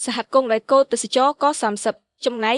សហគមន៍អេកូទេសចរកោះ30ចំណែក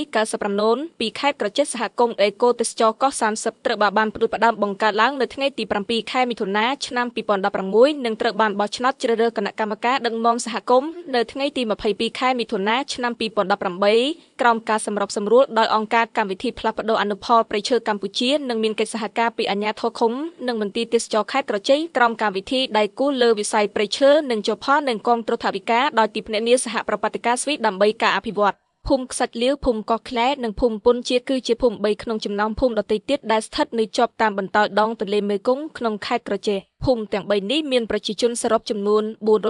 90%ពីខេត្តក្រចេះសហគមន៍អេកូទេសចរកោះ30ត្រូវបានផ្ដួចផ្ដើមបង្កើតឡើងនៅថ្ងៃទី7ខែមិថុនាឆ្នាំ2016និងត្រូវបានបោះឆ្នោតជ្រើសរើសគណៈកម្មការដឹកនាំសហគមន៍នៅថ្ងៃទី22ខែមិថុនាឆ្នាំ2018ក្រោមការសម្របសម្រួលដោយអង្គការកម្មវិធីផ្លាស់ប្ដូរអនុផលព្រៃឈើកម្ពុជានិងមានកិច្ចសហការពីអាជ្ញាធរឃុំនិងមន្ទីរទេសចរខេត្តក្រចេះក្រោមកម្មវិធីដៃគូលើវិស័យព្រៃឈើនិងជប៉ុននិងគាំទ្រថវិកាដោយទីភ្នាក់ងារសហប្រតិបត្តិការស្វីសដើម្បីការអភិវឌ្ឍភូមិខ្សាច់លាវភូមិកោះក្លែនិងភូមិពុនជាគឺជាភូមិ3ក្នុងចំណោមភូមិដទៃទៀតដែលស្ថិតនៅជាប់តាមបន្តោយដងទន្លេមេគង្គក្នុងខេត្តក្រចេះភូមិទាំង3នេះមានប្រជាជនសរុបចំនួន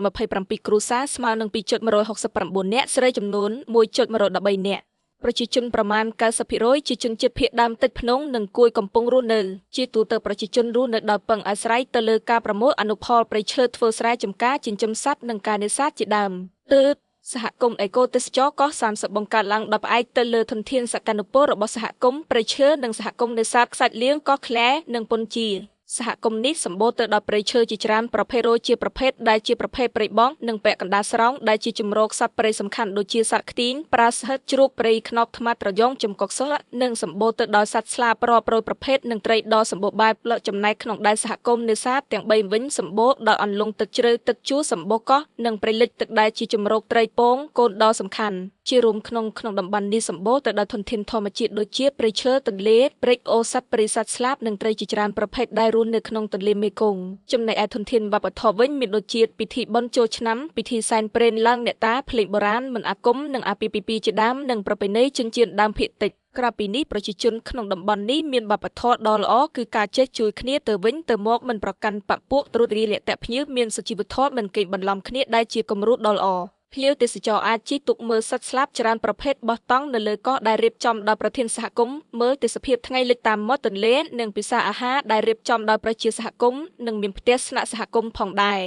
427គ្រួសារស្មើនឹង2.169នាក់ស្រីចំនួន1.113នាក់ប្រជាជនប្រមាណ90%ជាជនជាតិភាគដើមតិចភ្នងនិងគួយកំពុងរស់នៅជាទូទៅប្រជាជនរស់នៅដោយពឹងអាស្រ័យទៅលើការប្រមូលអនុផលព្រៃឈើធ្វើស្រែចម្ការចិញ្ចឹមសត្វនិងការនេសាទជាដើមសហគមន៍អេកូទេសចរកោះ30បង្កើតឡើងដោយផ្អែកទៅលើធនធានសក្តានុពលរបស់សហគមន៍ព្រៃឈើនិងសហគមន៍នេសាទខ្សាច់លៀងកោះក្លែនិងពុនជាសហគមន៍នេះសម្បូរទៅដោយព្រៃឈើជាច្រើនប្រភេទរយជាប្រភេទដែលជាប្រភេទព្រៃបង់និងពាក់កណ្ដាលស្រោងដែលជាជំរកសត្វព្រៃសំខាន់ដូចជាសត្វខ្ទីងប្រាស្ហិតជ្រូកព្រៃខ្នប់ថ្មាត្រយងចំកុកសុលនិងសម្បូរទៅដោយសត្វស្លាបរាប់រយប្រភេទនិងត្រីដ៏សម្បូរបែបចំណែកក្នុងដែនសហគមន៍នេសាទទាំង3វិញសម្បូរដោយអន្លង់ទឹកជ្រៅទឹកជួរសម្បូរកោះនិងព្រៃលិចទឹកដែលជាជំរកត្រីពងកូនដ៏សំខាន់ជារួមក្នុងតំបន់នេះសម្បូរទៅដោយធនធានធម្មជាតិដូចជាព្រៃឈើទន្លេព្រែកអូសត្វព្រៃសត្វស្លាបនិងត្រីជាច្រើនប្រភេទដែលរស់នៅក្នុងទន្លេមេគង្គចំណែកឯធនធានវប្បធម៌វិញមានដូចជាពិធីបុណ្យចូលឆ្នាំពិធីសែនព្រេនឡើងអ្នកតាភ្លេងបុរាណមន្តអាគមនិងអាពាហ៍ពិពាហ៍ជាដើមនិងប្រពៃណីជនជាតិដើមភាគតិចក្រៅពីនេះប្រជាជនក្នុងតំបន់នេះមានវប្បធម៌ដ៏ល្អគឺការចេះជួយគ្នាទៅវិញទៅមកមិនប្រកាន់បព្វពួកត្រួតរាយលាក់ទាក់ភ្ញៀវមានសុជីវធម៌មិនកេងបន្លំគ្នាដែលជាគំរូដ៏ល្អភ្ញៀវទេសចរអាចជិះទូកមើលសត្វស្លាបច្រើនប្រភេទបោះតង់នៅលើកោះដែលរៀបចំដោយប្រធានសហគមន៍មើលទេសភាពថ្ងៃលិចតាមមាត់ទន្លេនិងពិសាអាហារដែលរៀបចំដោយប្រជាសហគមន៍និងមានផ្ទះស្នាក់សហគមន៍ផងដែរ